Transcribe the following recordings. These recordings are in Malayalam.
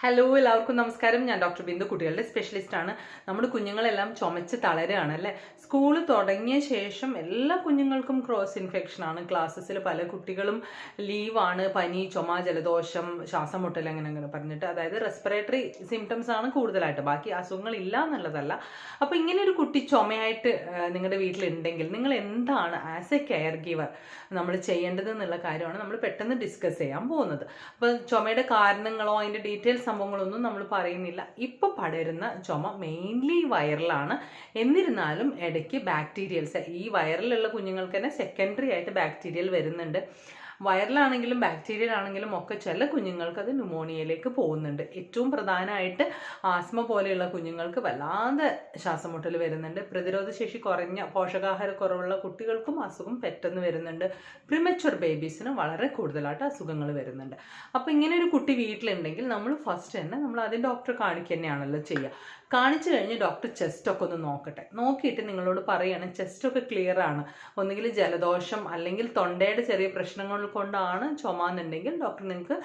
ഹലോ എല്ലാവർക്കും നമസ്കാരം. ഞാൻ ഡോക്ടർ ബിന്ദു, കുട്ടികളുടെ സ്പെഷ്യലിസ്റ്റ് ആണ്. നമ്മുടെ കുഞ്ഞുങ്ങളെല്ലാം ചുമച്ച് തളരുകയാണ് അല്ലേ. സ്കൂൾ തുടങ്ങിയ ശേഷം എല്ലാ കുഞ്ഞുങ്ങൾക്കും ക്രോസ് ഇൻഫെക്ഷൻ ആണ്. ക്ലാസ്സസിൽ പല കുട്ടികളും ലീവാണ്, പനി, ചുമ, ജലദോഷം, ശ്വാസം മുട്ടൽ അങ്ങനെ പറഞ്ഞിട്ട്, അതായത് റെസ്പിറേറ്ററി സിംറ്റംസ് ആണ് കൂടുതലായിട്ട്, ബാക്കി അസുഖങ്ങൾ ഇല്ല എന്നുള്ളതല്ല. അപ്പോൾ ഇങ്ങനെ ഒരു കുട്ടി ചുമയായിട്ട് നിങ്ങളുടെ വീട്ടിലുണ്ടെങ്കിൽ നിങ്ങൾ എന്താണ് ആസ് എ കെയർ ഗീവർ നമ്മൾ ചെയ്യേണ്ടത് എന്നുള്ള കാര്യമാണ് നമ്മൾ പെട്ടെന്ന് ഡിസ്കസ് ചെയ്യാൻ പോകുന്നത്. അപ്പോൾ ചുമയുടെ കാരണങ്ങളോ അതിൻ്റെ ഡീറ്റെയിൽസ് സംഭവങ്ങളൊന്നും നമ്മൾ പറയുന്നില്ല. ഇപ്പൊ പടരുന്ന ചുമ മെയിൻലി വൈറലാണ്. എന്നിരുന്നാലും ഇടയ്ക്ക് ബാക്ടീരിയൽസ്, ഈ വൈറലുള്ള കുഞ്ഞുങ്ങൾക്ക് തന്നെ സെക്കൻഡറി ആയിട്ട് ബാക്ടീരിയൽ വരുന്നുണ്ട്. വൈറലാണെങ്കിലും ബാക്ടീരിയൽ ആണെങ്കിലും ഒക്കെ ചില കുഞ്ഞുങ്ങൾക്ക് അത് ന്യൂമോണിയയിലേക്ക് പോകുന്നുണ്ട്. ഏറ്റവും പ്രധാനമായിട്ട് ആസ്മ പോലെയുള്ള കുഞ്ഞുങ്ങൾക്ക് വല്ലാതെ ശ്വാസം മുട്ടൽ വരുന്നുണ്ട്. പ്രതിരോധശേഷി കുറഞ്ഞ, പോഷകാഹാരക്കുറവുള്ള കുട്ടികൾക്കും അസുഖം പെട്ടെന്ന് വരുന്നുണ്ട്. പ്രിമച്വർ ബേബീസിന് വളരെ കൂടുതലായിട്ട് അസുഖങ്ങൾ വരുന്നുണ്ട്. അപ്പോൾ ഇങ്ങനെ ഒരു കുട്ടി വീട്ടിലുണ്ടെങ്കിൽ നമ്മൾ ഫസ്റ്റ് തന്നെ നമ്മൾ ആദ്യം ഡോക്ടറെ കാണിക്കുക തന്നെയാണല്ലോ ചെയ്യുക. കാണിച്ചു കഴിഞ്ഞ് ഡോക്ടർ ചെസ്റ്റൊക്കെ ഒന്ന് നോക്കട്ടെ. നോക്കിയിട്ട് നിങ്ങളോട് പറയുകയാണ് ചെസ്റ്റൊക്കെ ക്ലിയർ ആണ്, ഒന്നുകിൽ ജലദോഷം അല്ലെങ്കിൽ തൊണ്ടയുടെ ചെറിയ പ്രശ്നങ്ങൾ കൊണ്ടാണ് ചുമ എന്നുണ്ടെങ്കിൽ ഡോക്ടർ നിങ്ങൾക്ക്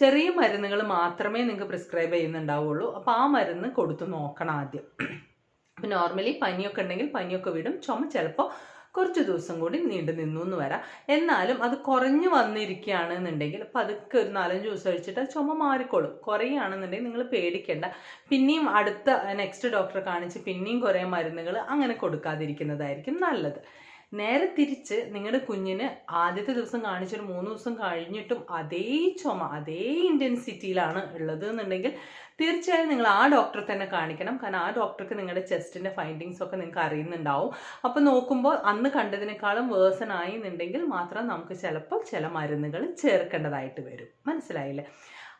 ചെറിയ മരുന്നുകൾ മാത്രമേ നിങ്ങൾക്ക് പ്രിസ്ക്രൈബ് ചെയ്യുന്നുണ്ടാവുള്ളൂ. അപ്പോൾ ആ മരുന്ന് കൊടുത്തു നോക്കണം ആദ്യം. അപ്പം നോർമലി പനിയൊക്കെ ഉണ്ടെങ്കിൽ പനിയൊക്കെ വിടും. ചുമ ചിലപ്പോൾ കുറച്ച് ദിവസം കൂടി നീണ്ടു നിന്നു എന്ന് വരാം. എന്നാലും അത് കുറഞ്ഞു വന്നിരിക്കുകയാണെന്നുണ്ടെങ്കിൽ പതുക്കെ ഒരു 4-5 ദിവസം കഴിച്ചിട്ട് ചുമ മാറിക്കോളും. കുറയുകയാണെന്നുണ്ടെങ്കിൽ നിങ്ങൾ പേടിക്കേണ്ട. പിന്നെയും അടുത്ത നെക്സ്റ്റ് ഡോക്ടറെ കാണിച്ച് പിന്നെയും കുറേ മരുന്നുകൾ അങ്ങനെ കൊടുക്കാതിരിക്കുന്നതായിരിക്കും നല്ലത്. നേരെ തിരിച്ച് നിങ്ങളുടെ കുഞ്ഞിന് ആദ്യത്തെ ദിവസം കാണിച്ചൊരു 3 ദിവസം കഴിഞ്ഞിട്ടും അതേ ചുമ അതേ ഇൻറ്റൻസിറ്റിയിലാണ് ഉള്ളത് എന്നുണ്ടെങ്കിൽ തീർച്ചയായും നിങ്ങൾ ആ ഡോക്ടറെ തന്നെ കാണിക്കണം. കാരണം ആ ഡോക്ടർക്ക് നിങ്ങളുടെ ചെസ്റ്റിൻ്റെ ഫൈൻഡിങ്സ് ഒക്കെ നിങ്ങൾക്ക് അറിയുന്നുണ്ടാവും. അപ്പോൾ നോക്കുമ്പോൾ അന്ന് കണ്ടതിനേക്കാളും വേഴ്സൺ ആയി എന്നുണ്ടെങ്കിൽ മാത്രം നമുക്ക് ചിലപ്പോൾ ചില മരുന്നുകൾ ചേർക്കേണ്ടതായിട്ട് വരും. മനസ്സിലായില്ലേ?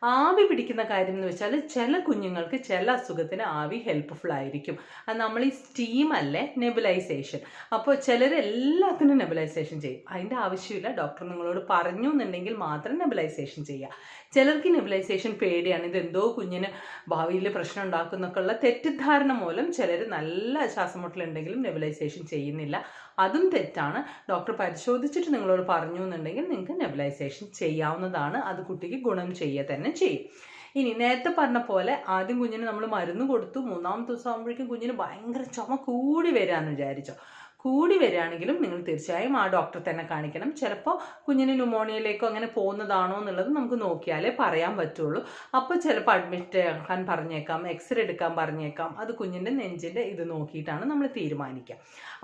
ആവി പിടിക്കുന്ന കാര്യം എന്ന് വെച്ചാൽ ചില കുഞ്ഞുങ്ങൾക്ക് ചില അസുഖത്തിന് ആവി ഹെൽപ്ഫുൾ ആയിരിക്കും. അത് നമ്മൾ ഈ സ്റ്റീം അല്ലേ, നെബുലൈസേഷൻ. അപ്പോൾ ചിലർ എല്ലാത്തിനും നെബുലൈസേഷൻ ചെയ്യും. അതിൻ്റെ ആവശ്യമില്ല. ഡോക്ടർ നിങ്ങളോട് പറഞ്ഞു എന്നുണ്ടെങ്കിൽ മാത്രം നെബുലൈസേഷൻ ചെയ്യുക. ചിലർക്ക് നെബുലൈസേഷൻ പേടിയാണ്, ഇതെന്തോ കുഞ്ഞിന് ഭാവിയിൽ പ്രശ്നം ഉണ്ടാക്കുന്നൊക്കെ ഉള്ള തെറ്റിദ്ധാരണ മൂലം ചിലർ നല്ല ശ്വാസമുട്ടലുണ്ടെങ്കിലും നെബുലൈസേഷൻ ചെയ്യുന്നില്ല. അതും തെറ്റാണ്. ഡോക്ടർ പരിശോധിച്ചിട്ട് നിങ്ങളോട് പറഞ്ഞു എന്നുണ്ടെങ്കിൽ നിങ്ങൾക്ക് നെബുലൈസേഷൻ ചെയ്യാവുന്നതാണ്. അത് കുട്ടിക്ക് ഗുണം ചെയ്യുക തന്നെ ചെയ്യും. ഇനി നേരത്തെ പറഞ്ഞ പോലെ ആദ്യം കുഞ്ഞിന് നമ്മൾ മരുന്ന് കൊടുത്തു, 3-ാമത്തെ ദിവസം ആകുമ്പോഴേക്കും കുഞ്ഞിന് ഭയങ്കര ചുമ കൂടി വരാമെന്ന് വിചാരിച്ചോ. കൂടി വരികയാണെങ്കിലും നിങ്ങൾ തീർച്ചയായും ആ ഡോക്ടറെ തന്നെ കാണിക്കണം. ചിലപ്പോൾ കുഞ്ഞിന് ന്യൂമോണിയയിലേക്കോ അങ്ങനെ പോകുന്നതാണോ എന്നുള്ളത് നമുക്ക് നോക്കിയാലേ പറയാൻ പറ്റുള്ളൂ. അപ്പോൾ ചിലപ്പോൾ അഡ്മിറ്റ് ആക്കാൻ പറഞ്ഞേക്കാം, എക്സ്റേ എടുക്കാൻ പറഞ്ഞേക്കാം. അത് കുഞ്ഞിൻ്റെ നെഞ്ചിൻ്റെ ഇത് നോക്കിയിട്ടാണ് നമ്മൾ തീരുമാനിക്കുക.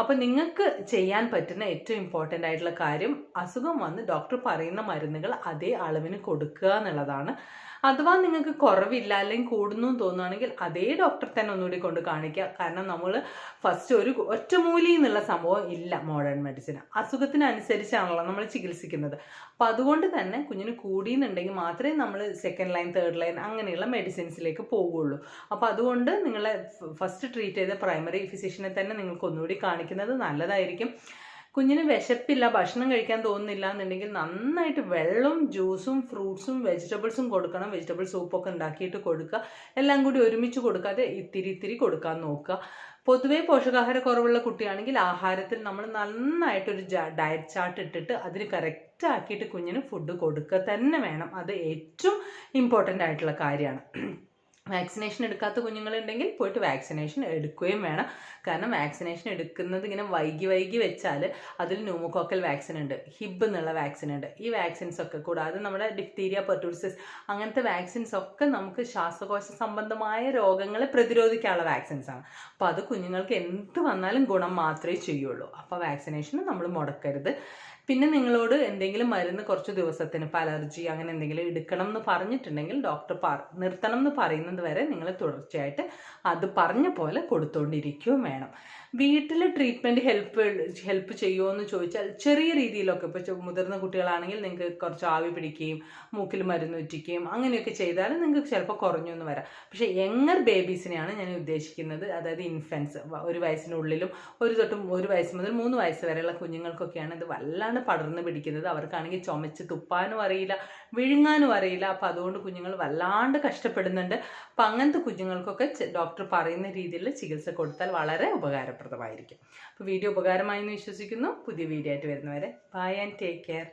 അപ്പോൾ നിങ്ങൾക്ക് ചെയ്യാൻ പറ്റുന്ന ഏറ്റവും ഇമ്പോർട്ടൻ്റ് ആയിട്ടുള്ള കാര്യം അസുഖം വന്ന് ഡോക്ടർ പറയുന്ന മരുന്നുകൾ അതേ അളവിന് കൊടുക്കുക എന്നുള്ളതാണ്. അഥവാ നിങ്ങൾക്ക് കുറവില്ല അല്ലെങ്കിൽ കൂടുന്നു തോന്നുകയാണെങ്കിൽ അതേ ഡോക്ടറെ തന്നെ ഒന്നുകൂടി കൊണ്ട് കാണിക്കുക. കാരണം നമ്മൾ ഫസ്റ്റ് ഒരു ഒറ്റമൂലി എന്നുള്ള സംഭവം ഇല്ല മോഡേൺ മെഡിസിൻ. അസുഖത്തിനനുസരിച്ചാണല്ലോ നമ്മൾ ചികിത്സിക്കുന്നത്. അപ്പോൾ അതുകൊണ്ട് തന്നെ കുഞ്ഞിന് കൂടിയെന്നുണ്ടെങ്കിൽ മാത്രമേ നമ്മൾ സെക്കൻഡ് ലൈൻ, തേർഡ് ലൈൻ അങ്ങനെയുള്ള മെഡിസിൻസിലേക്ക് പോവുകയുള്ളൂ. അപ്പോൾ അതുകൊണ്ട് നിങ്ങളെ ഫസ്റ്റ് ട്രീറ്റ് ചെയ്ത പ്രൈമറി ഫിസിഷ്യനെ തന്നെ നിങ്ങൾക്ക് ഒന്നുകൂടി കാണിക്കുന്നത് നല്ലതായിരിക്കും. കുഞ്ഞിന് വിശപ്പില്ല, ഭക്ഷണം കഴിക്കാൻ തോന്നുന്നില്ല എന്നുണ്ടെങ്കിൽ നന്നായിട്ട് വെള്ളവും ജ്യൂസും ഫ്രൂട്ട്സും വെജിറ്റബിൾസും കൊടുക്കണം. വെജിറ്റബിൾ സൂപ്പൊക്കെ ഉണ്ടാക്കിയിട്ട് കൊടുക്കുക. എല്ലാം കൂടി ഒരുമിച്ച് കൊടുക്കാതെ ഇത്തിരി കൊടുക്കാൻ നോക്കുക. പൊതുവേ പോഷകാഹാരക്കുറവുള്ള കുട്ടിയാണെങ്കിൽ ആഹാരത്തിൽ നമ്മൾ നന്നായിട്ടൊരു ഡയറ്റ് ചാർട്ട് ഇട്ടിട്ട് അതിന് കറക്റ്റ് ആക്കിയിട്ട് കുഞ്ഞിന് ഫുഡ് കൊടുക്കുക തന്നെ വേണം. അത് ഏറ്റവും ഇമ്പോർട്ടൻ്റ് ആയിട്ടുള്ള കാര്യമാണ്. വാക്സിനേഷൻ എടുക്കാത്ത കുഞ്ഞുങ്ങളുണ്ടെങ്കിൽ പോയിട്ട് വാക്സിനേഷൻ എടുക്കുകയും വേണം. കാരണം വാക്സിനേഷൻ എടുക്കുന്നത് ഇങ്ങനെ വൈകി വെച്ചാൽ അതിൽ ന്യൂമോകോക്കൽ വാക്സിൻ ഉണ്ട്, ഹിബ് എന്നുള്ള വാക്സിൻ ഉണ്ട്. ഈ വാക്സിൻസ് ഒക്കെ കൂടാതെ നമ്മുടെ ഡിഫ്തീരിയ, പെർട്ടൂസിസ് അങ്ങനത്തെ വാക്സിൻസ് ഒക്കെ നമുക്ക് ശ്വാസകോശ സംബന്ധമായ രോഗങ്ങളെ പ്രതിരോധിക്കാനുള്ള വാക്സിൻസ് ആണ്. അപ്പോൾ അത് കുഞ്ഞുങ്ങൾക്ക് എന്ത് വന്നാലും ഗുണം മാത്രമേ ചെയ്യുള്ളൂ. അപ്പോൾ വാക്സിനേഷൻ നമ്മൾ മുടക്കരുത്. പിന്നെ നിങ്ങളോട് എന്തെങ്കിലും മരുന്ന് കുറച്ച് ദിവസത്തിന് ഇപ്പോൾ അലർജി അങ്ങനെ എന്തെങ്കിലും എടുക്കണം എന്ന് പറഞ്ഞിട്ടുണ്ടെങ്കിൽ ഡോക്ടർ നിർത്തണം എന്ന് പറയുന്നത് വരെ നിങ്ങൾ തുടർച്ചയായിട്ട് അത് പറഞ്ഞ പോലെ കൊടുത്തുകൊണ്ടിരിക്കുകയും വേണം. വീട്ടിൽ ട്രീറ്റ്മെൻറ്റ് ഹെൽപ്പ് ചെയ്യുമോ എന്ന് ചോദിച്ചാൽ ചെറിയ രീതിയിലൊക്കെ, ഇപ്പോൾ മുതിർന്ന കുട്ടികളാണെങ്കിൽ നിങ്ങൾക്ക് കുറച്ച് ആവി പിടിക്കുകയും മൂക്കിൽ മരുന്ന് ഉറ്റിക്കുകയും അങ്ങനെയൊക്കെ ചെയ്താൽ നിങ്ങൾക്ക് ചിലപ്പോൾ കുറഞ്ഞൊന്ന് വരാം. പക്ഷേ യങ്ങർ ബേബീസിനെയാണ് ഞാൻ ഉദ്ദേശിക്കുന്നത്. അതായത് ഇൻഫൻസ്, 1 വയസ്സിനുള്ളിലും 1 വയസ്സ് മുതൽ 3 വയസ്സ് വരെയുള്ള കുഞ്ഞുങ്ങൾക്കൊക്കെയാണ് ഇത് വല്ലാണ്ട് പടർന്ന് പിടിക്കുന്നത്. അവർക്കാണെങ്കിൽ ചുമച്ച് തുപ്പാനും അറിയില്ല, വിഴുങ്ങാനും അറിയില്ല. അപ്പോൾ അതുകൊണ്ട് കുഞ്ഞുങ്ങൾ വല്ലാണ്ട് കഷ്ടപ്പെടുന്നുണ്ട്. അപ്പം അങ്ങനത്തെ കുഞ്ഞുങ്ങൾക്കൊക്കെ ഡോക്ടർ പറയുന്ന രീതിയിൽ ചികിത്സ കൊടുത്താൽ വളരെ ഉപകാരപ്രദമായിരിക്കും. അപ്പോൾ വീഡിയോ ഉപകാരമായി എന്ന് വിശ്വസിക്കുന്നു. പുതിയ വീഡിയോ ആയിട്ട് വരുന്നവരെ ബൈ ആൻഡ് ടേക്ക് കെയർ.